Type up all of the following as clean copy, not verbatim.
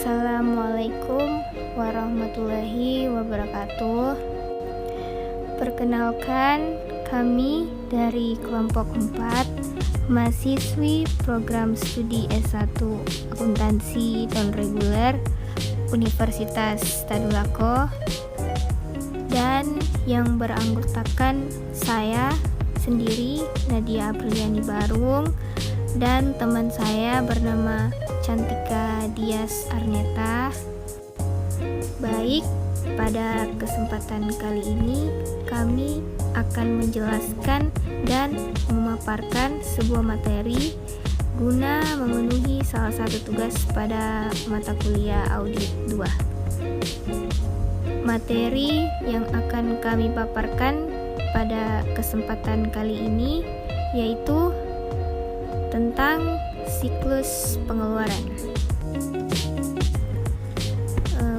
Assalamualaikum warahmatullahi wabarakatuh. Perkenalkan, kami dari kelompok 4 mahasiswi program studi S1 Akuntansi non-reguler Universitas Tadulako, dan yang beranggotakan saya sendiri, Nadia Apriliani Barung, dan teman saya bernama Cantika Dias Arneta. Baik, pada kesempatan kali ini kami akan menjelaskan dan memaparkan sebuah materi guna memenuhi salah satu tugas pada mata kuliah audit 2. Materi yang akan kami paparkan pada kesempatan kali ini yaitu tentang siklus pengeluaran.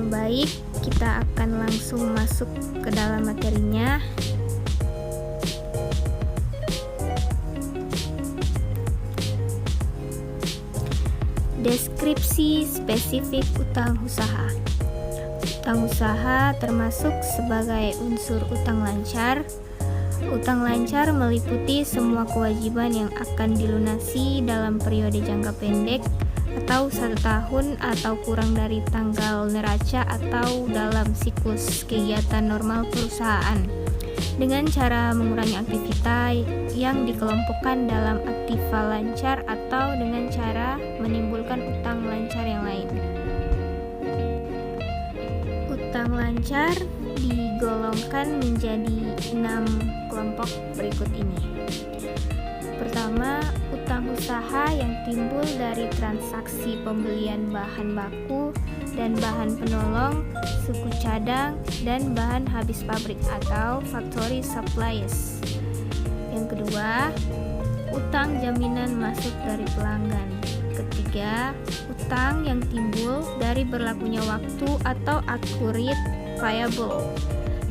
Baik, kita akan langsung masuk ke dalam materinya. Deskripsi spesifik utang usaha. Utang usaha termasuk sebagai unsur utang lancar. Utang lancar meliputi semua kewajiban yang akan dilunasi dalam periode jangka pendek atau 1 tahun atau kurang dari tanggal neraca atau dalam siklus kegiatan normal perusahaan, dengan cara mengurangi aktivitas yang dikelompokkan dalam aktiva lancar atau dengan cara menimbulkan utang lancar yang lain. Utang lancar digolongkan menjadi 6 kelompok berikut ini. Pertama, utang usaha yang timbul dari transaksi pembelian bahan baku dan bahan penolong, suku cadang, dan bahan habis pabrik atau factory supplies. Yang kedua, utang jaminan masuk dari pelanggan. Ketiga, utang yang timbul dari berlakunya waktu atau accrued payable.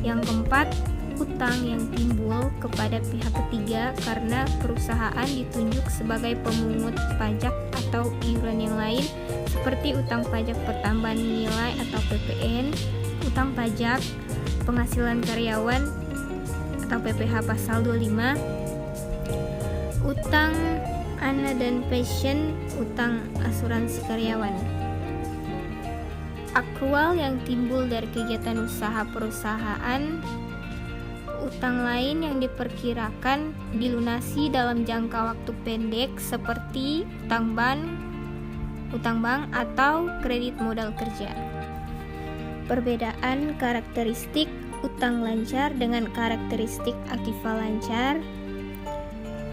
Yang keempat, utang yang timbul kepada pihak ketiga karena perusahaan ditunjuk sebagai pemungut pajak atau iuran yang lain, seperti utang pajak pertambahan nilai atau PPN, utang pajak penghasilan karyawan atau PPh pasal 25, utang ana dan pensiun, utang asuransi karyawan. Akrual yang timbul dari kegiatan usaha perusahaan, utang lain yang diperkirakan dilunasi dalam jangka waktu pendek seperti utang bank atau kredit modal kerja. Perbedaan karakteristik utang lancar dengan karakteristik aktiva lancar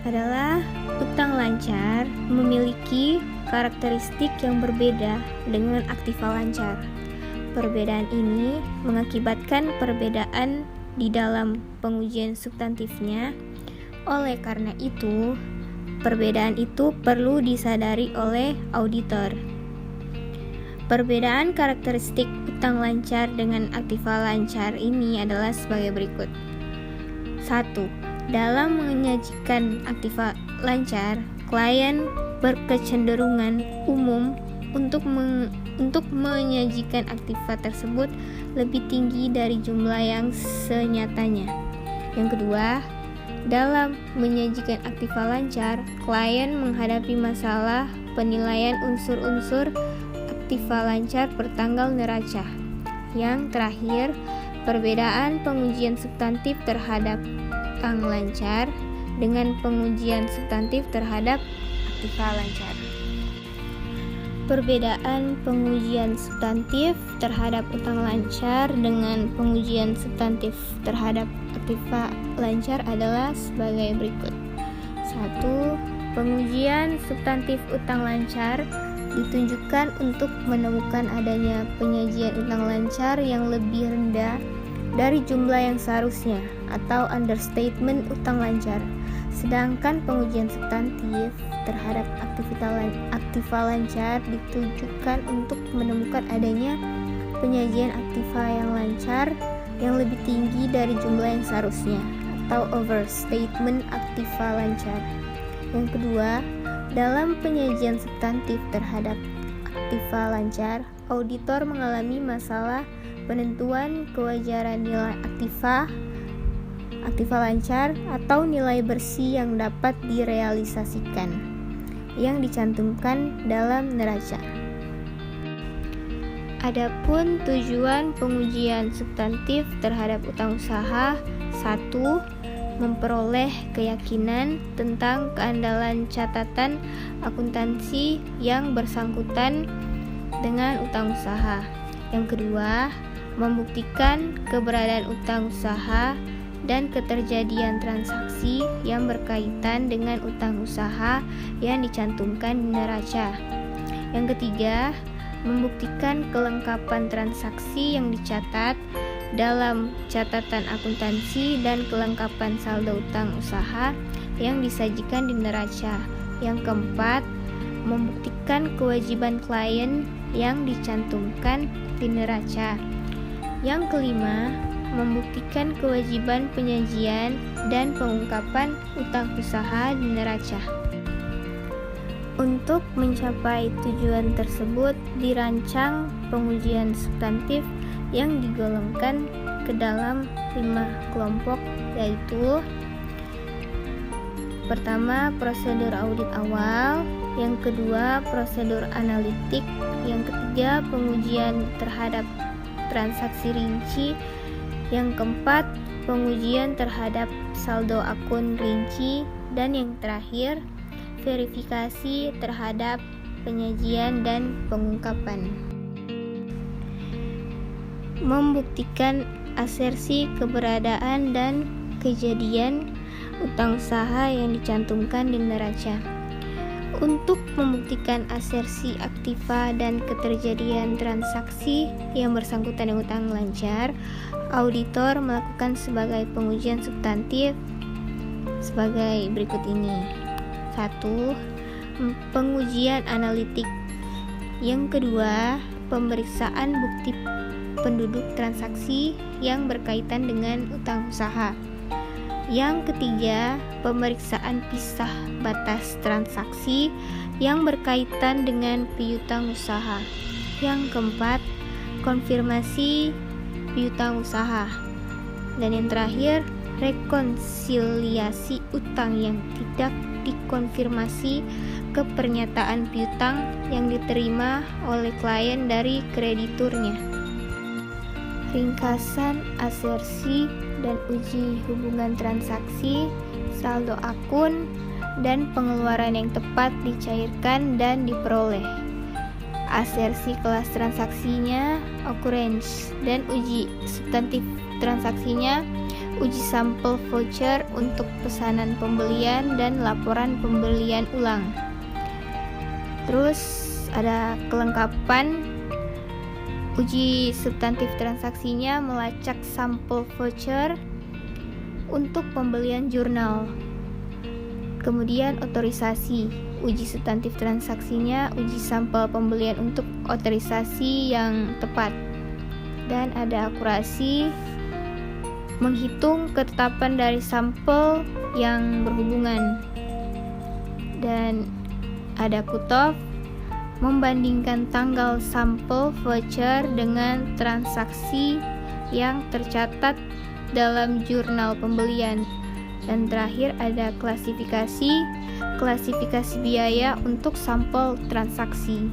adalah utang lancar memiliki karakteristik yang berbeda dengan aktiva lancar. Perbedaan ini mengakibatkan perbedaan di dalam pengujian substantifnya. Oleh karena itu, perbedaan itu perlu disadari oleh auditor. Perbedaan karakteristik utang lancar dengan aktiva lancar ini adalah sebagai berikut. 1. Dalam menyajikan aktiva lancar, klien berkecenderungan umum untuk menyajikan aktiva tersebut lebih tinggi dari jumlah yang senyatanya. Yang kedua, dalam menyajikan aktiva lancar, klien menghadapi masalah penilaian unsur-unsur aktiva lancar pertanggal neraca. Yang terakhir, perbedaan pengujian substantif terhadap utang lancar dengan pengujian substantif terhadap aktiva lancar. Perbedaan pengujian substantif terhadap utang lancar dengan pengujian substantif terhadap aktiva lancar adalah sebagai berikut. 1. Pengujian substantif utang lancar ditunjukkan untuk menemukan adanya penyajian utang lancar yang lebih rendah dari jumlah yang seharusnya atau understatement utang lancar. Sedangkan pengujian substantif terhadap aktiva lancar ditujukan untuk menemukan adanya penyajian aktiva yang lancar yang lebih tinggi dari jumlah yang seharusnya atau overstatement aktiva lancar. Yang kedua, dalam penyajian substantif terhadap aktiva lancar, auditor mengalami masalah penentuan kewajaran nilai aktiva lancar atau nilai bersih yang dapat direalisasikan yang dicantumkan dalam neraca. Adapun tujuan pengujian substantif terhadap utang usaha: 1. Memperoleh keyakinan tentang keandalan catatan akuntansi yang bersangkutan dengan utang usaha. Yang kedua, membuktikan keberadaan utang usaha dan keterjadian transaksi yang berkaitan dengan utang usaha yang dicantumkan di neraca. Yang ketiga, membuktikan kelengkapan transaksi yang dicatat dalam catatan akuntansi dan kelengkapan saldo utang usaha yang disajikan di neraca. Yang keempat, membuktikan kewajiban klien yang dicantumkan di neraca. Yang kelima, membuktikan kewajiban penyajian dan pengungkapan utang usaha di neraca. Untuk mencapai tujuan tersebut, dirancang pengujian substantif yang digolongkan ke dalam 5 kelompok, yaitu: pertama, prosedur audit awal; yang kedua, prosedur analitik; yang ketiga, pengujian terhadap transaksi rinci; yang keempat, pengujian terhadap saldo akun rinci; dan yang terakhir, verifikasi terhadap penyajian dan pengungkapan. Membuktikan asersi keberadaan dan kejadian utang usaha yang dicantumkan di neraca. Untuk membuktikan asersi aktiva dan keterjadian transaksi yang bersangkutan dengan utang lancar, auditor melakukan sebagai pengujian substantif sebagai berikut ini. 1. Pengujian analitik. Yang kedua, pemeriksaan bukti penduduk transaksi yang berkaitan dengan utang usaha. Yang ketiga, pemeriksaan pisah batas transaksi yang berkaitan dengan piutang usaha. Yang keempat, konfirmasi piutang usaha. Dan yang terakhir, rekonsiliasi utang yang tidak dikonfirmasi ke pernyataan piutang yang diterima oleh klien dari krediturnya. Ringkasan asersi dan uji hubungan transaksi, saldo akun, dan pengeluaran yang tepat dicairkan dan diperoleh. Asersi kelas transaksinya, occurrence, dan uji substantif transaksinya, uji sampel voucher untuk pesanan pembelian dan laporan pembelian ulang. Terus ada kelengkapan. Uji substantif transaksinya melacak sampel voucher untuk pembelian jurnal. Kemudian otorisasi. Uji substantif transaksinya uji sampel pembelian untuk otorisasi yang tepat. Dan ada akurasi, menghitung ketetapan dari sampel yang berhubungan. Dan ada cut-off, membandingkan tanggal sampel voucher dengan transaksi yang tercatat dalam jurnal pembelian. Dan terakhir ada klasifikasi biaya untuk sampel transaksi.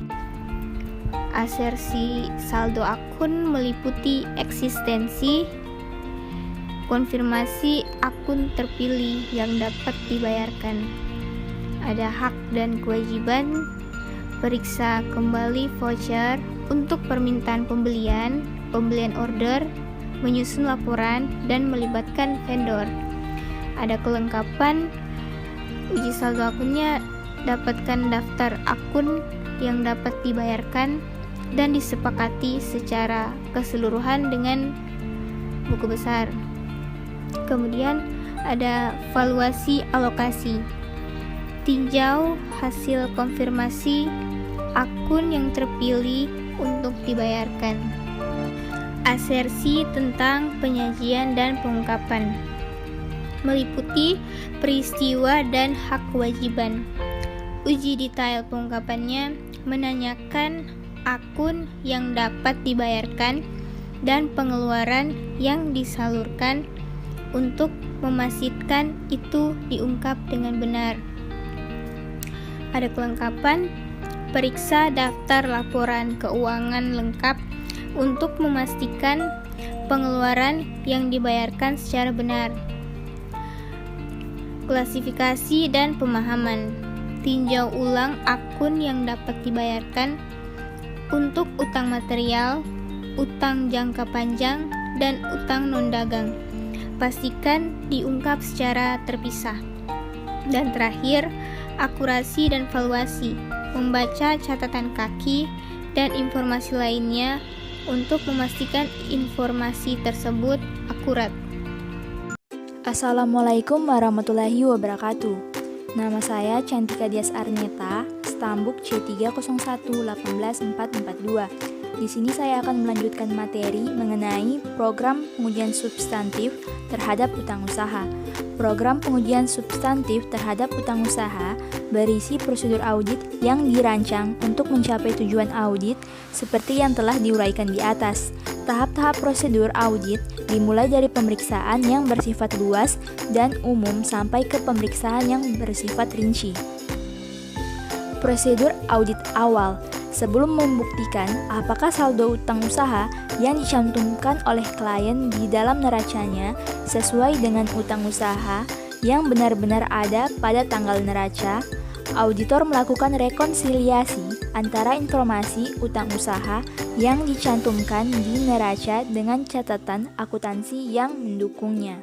Asersi saldo akun meliputi eksistensi, konfirmasi akun terpilih yang dapat dibayarkan. Ada hak dan kewajiban, periksa kembali voucher untuk permintaan pembelian order, menyusun laporan, dan melibatkan vendor. Ada kelengkapan, uji saldo akunnya, dapatkan daftar akun yang dapat dibayarkan dan disepakati secara keseluruhan dengan buku besar. Kemudian ada valuasi alokasi, tinjau hasil konfirmasi akun yang terpilih untuk dibayarkan. Asersi tentang penyajian dan pengungkapan meliputi peristiwa dan hak kewajiban. Uji detail pengungkapannya menanyakan akun yang dapat dibayarkan dan pengeluaran yang disalurkan untuk memastikan itu diungkap dengan benar. Ada kelengkapan, periksa daftar laporan keuangan lengkap untuk memastikan pengeluaran yang dibayarkan secara benar. Klasifikasi dan pemahaman, tinjau ulang akun yang dapat dibayarkan untuk utang material, utang jangka panjang, dan utang non-dagang. Pastikan diungkap secara terpisah. Dan terakhir, akurasi dan valuasi, membaca catatan kaki dan informasi lainnya untuk memastikan informasi tersebut akurat. Assalamualaikum warahmatullahi wabarakatuh. Nama saya Cantika Dias Arneta, Stambuk C301-18442. Di sini saya akan melanjutkan materi mengenai program pengujian substantif terhadap utang usaha. Program pengujian substantif terhadap utang usaha berisi prosedur audit yang dirancang untuk mencapai tujuan audit seperti yang telah diuraikan di atas. Tahap-tahap prosedur audit dimulai dari pemeriksaan yang bersifat luas dan umum sampai ke pemeriksaan yang bersifat rinci. Prosedur audit awal. Sebelum membuktikan apakah saldo utang usaha yang dicantumkan oleh klien di dalam neracanya sesuai dengan utang usaha yang benar-benar ada pada tanggal neraca, auditor melakukan rekonsiliasi antara informasi utang usaha yang dicantumkan di neraca dengan catatan akuntansi yang mendukungnya.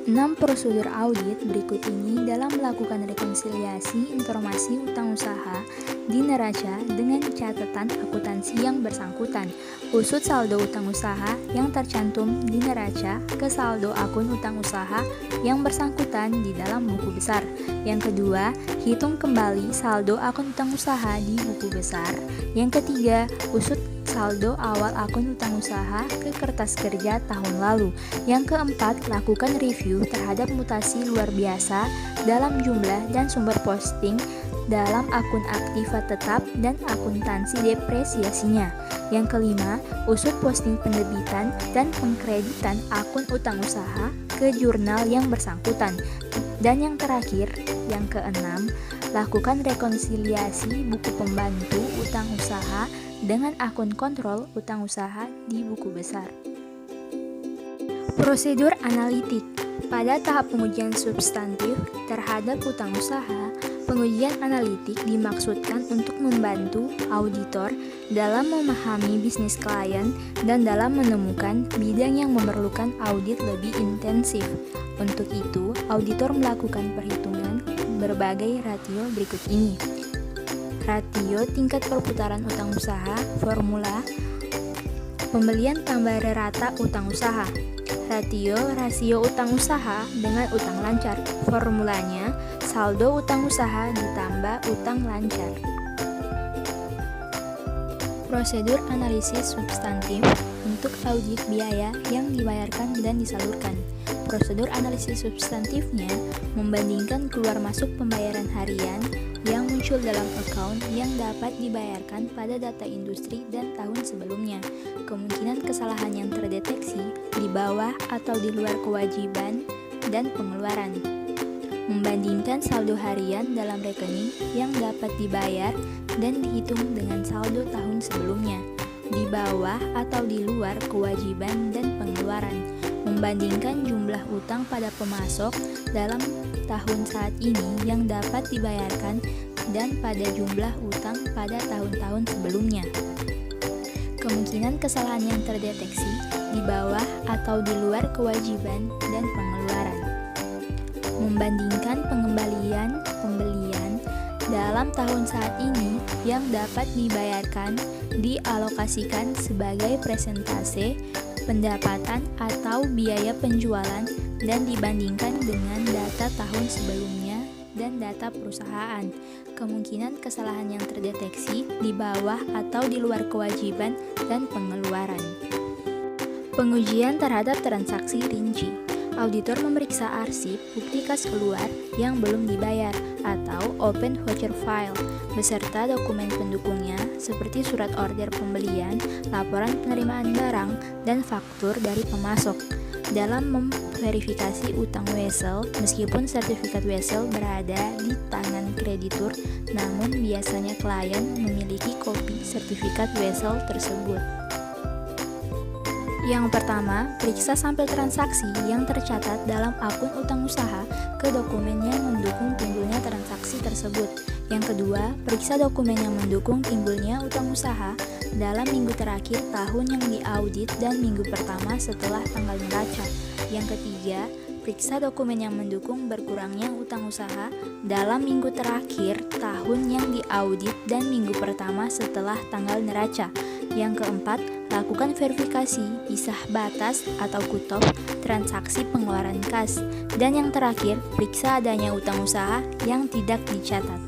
6 prosedur audit berikut ini dalam melakukan rekonsiliasi informasi utang usaha di neraca dengan catatan akuntansi yang bersangkutan. Usut saldo utang usaha yang tercantum di neraca ke saldo akun utang usaha yang bersangkutan di dalam buku besar. Yang kedua, hitung kembali saldo akun utang usaha di buku besar. Yang ketiga, usut saldo awal akun utang usaha ke kertas kerja tahun lalu. Yang keempat, lakukan review terhadap mutasi luar biasa dalam jumlah dan sumber posting dalam akun aktiva tetap dan akuntansi depresiasinya. Yang kelima, usut posting penerbitan dan pengkreditan akun utang usaha ke jurnal yang bersangkutan. Dan yang terakhir, yang keenam, lakukan rekonsiliasi buku pembantu utang usaha dengan akun kontrol utang usaha di buku besar. Prosedur analitik. Pada tahap pengujian substantif terhadap utang usaha, pengujian analitik dimaksudkan untuk membantu auditor dalam memahami bisnis klien dan dalam menemukan bidang yang memerlukan audit lebih intensif. Untuk itu, auditor melakukan perhitungan berbagai rasio berikut ini. Rasio tingkat perputaran utang usaha, formula pembelian tambah rata utang usaha. Rasio utang usaha dengan utang lancar. Formulanya saldo utang usaha ditambah utang lancar. Prosedur analisis substantif untuk audit biaya yang dibayarkan dan disalurkan. Prosedur analisis substantifnya membandingkan keluar masuk pembayaran harian yang muncul dalam account yang dapat dibayarkan pada data industri dan tahun sebelumnya. Kemungkinan kesalahan yang terdeteksi di bawah atau di luar kewajiban dan pengeluaran. Membandingkan saldo harian dalam rekening yang dapat dibayar dan dihitung dengan saldo tahun sebelumnya, di bawah atau di luar kewajiban dan pengeluaran. Membandingkan jumlah utang pada pemasok dalam tahun saat ini yang dapat dibayarkan dan pada jumlah utang pada tahun-tahun sebelumnya. Kemungkinan kesalahan yang terdeteksi di bawah atau di luar kewajiban dan pengeluaran. Membandingkan pembelian dalam tahun saat ini yang dapat dibayarkan dialokasikan sebagai persentase pendapatan atau biaya penjualan dan dibandingkan dengan data tahun sebelumnya dan data perusahaan. Kemungkinan kesalahan yang terdeteksi di bawah atau di luar kewajiban dan pengeluaran. Pengujian terhadap transaksi rinci. auditor memeriksa arsip bukti kas keluar yang belum dibayar atau open voucher file beserta dokumen pendukungnya seperti surat order pembelian, laporan penerimaan barang, dan faktur dari pemasok. Dalam memverifikasi utang wesel, meskipun sertifikat wesel berada di tangan kreditur, namun biasanya klien memiliki kopi sertifikat wesel tersebut. Yang pertama, periksa sampel transaksi yang tercatat dalam akun utang usaha ke dokumen yang mendukung timbulnya transaksi tersebut. Yang kedua, periksa dokumen yang mendukung timbulnya utang usaha dalam minggu terakhir tahun yang diaudit dan minggu pertama setelah tanggal neraca. Yang ketiga, periksa dokumen yang mendukung berkurangnya utang usaha dalam minggu terakhir tahun yang diaudit dan minggu pertama setelah tanggal neraca. Yang keempat, lakukan verifikasi pisah batas atau cut-off transaksi pengeluaran kas. Dan yang terakhir, periksa adanya utang usaha yang tidak dicatat.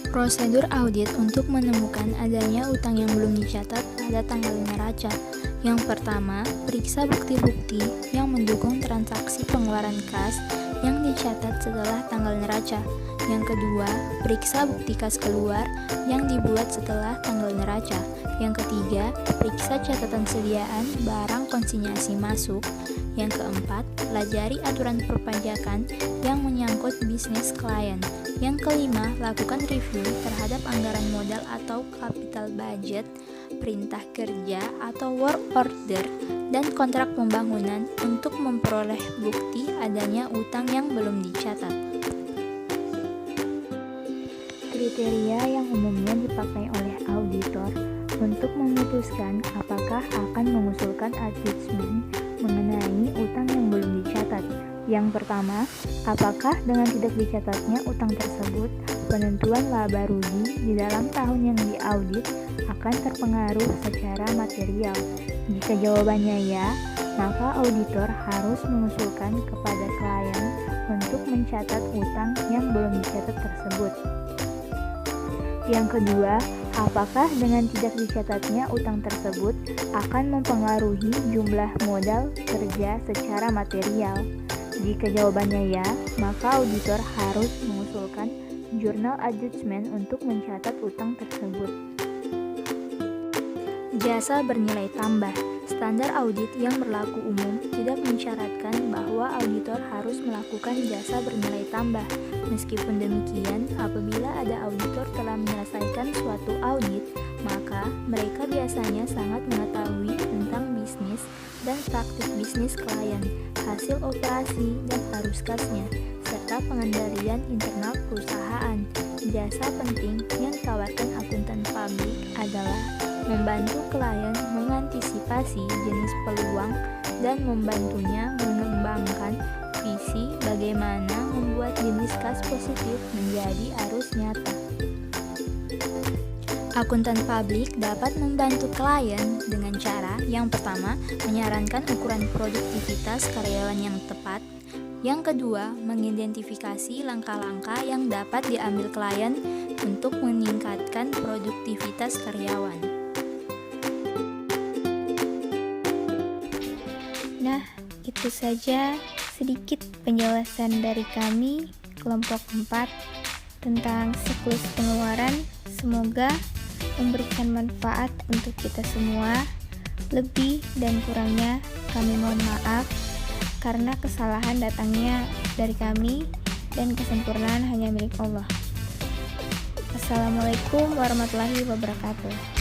Prosedur audit untuk menemukan adanya utang yang belum dicatat pada tanggal neraca. Yang pertama, periksa bukti-bukti yang mendukung transaksi pengeluaran kas yang dicatat setelah tanggal neraca. Yang kedua, periksa bukti kas keluar yang dibuat setelah tanggal neraca. Yang ketiga, periksa catatan sediaan barang konsinyasi masuk. Yang keempat, pelajari aturan perpajakan yang menyangkut bisnis klien. Yang kelima, lakukan review terhadap anggaran modal atau capital budget, perintah kerja atau work order, dan kontrak pembangunan untuk memperoleh bukti adanya utang yang belum dicatat. Kriteria yang umumnya dipakai oleh auditor untuk memutuskan apakah akan mengusulkan adjustment mengenai utang yang belum dicatat. Yang pertama, apakah dengan tidak dicatatnya utang tersebut, penentuan laba rugi di dalam tahun yang diaudit akan terpengaruh secara material? Jika jawabannya ya, maka auditor harus mengusulkan kepada klien untuk mencatat utang yang belum dicatat tersebut. Yang kedua, apakah dengan tidak dicatatnya utang tersebut akan mempengaruhi jumlah modal kerja secara material? Jika jawabannya ya, maka auditor harus mengusulkan journal adjustment untuk mencatat utang tersebut. Jasa bernilai tambah. Standar audit yang berlaku umum tidak mensyaratkan bahwa auditor harus melakukan jasa bernilai tambah. Meskipun demikian, apabila ada auditor telah menyelesaikan suatu audit, maka mereka biasanya sangat mengetahui tentang bisnis dan praktik bisnis klien, hasil operasi dan arus kasnya, serta pengendalian internal perusahaan. Jasa penting yang ditawarkan akuntan publik adalah membantu klien mengantisipasi jenis peluang dan membantunya mengembangkan visi bagaimana membuat jenis kas positif menjadi arus nyata. Akuntan publik dapat membantu klien dengan cara yang pertama, menyarankan ukuran produktivitas karyawan yang tepat. Yang kedua, mengidentifikasi langkah-langkah yang dapat diambil klien untuk meningkatkan produktivitas karyawan. Nah, itu saja sedikit penjelasan dari kami, kelompok 4, tentang siklus pengeluaran. Semoga memberikan manfaat untuk kita semua. Lebih dan kurangnya kami mohon maaf, karena kesalahan datangnya dari kami dan kesempurnaan hanya milik Allah. Assalamualaikum warahmatullahi wabarakatuh.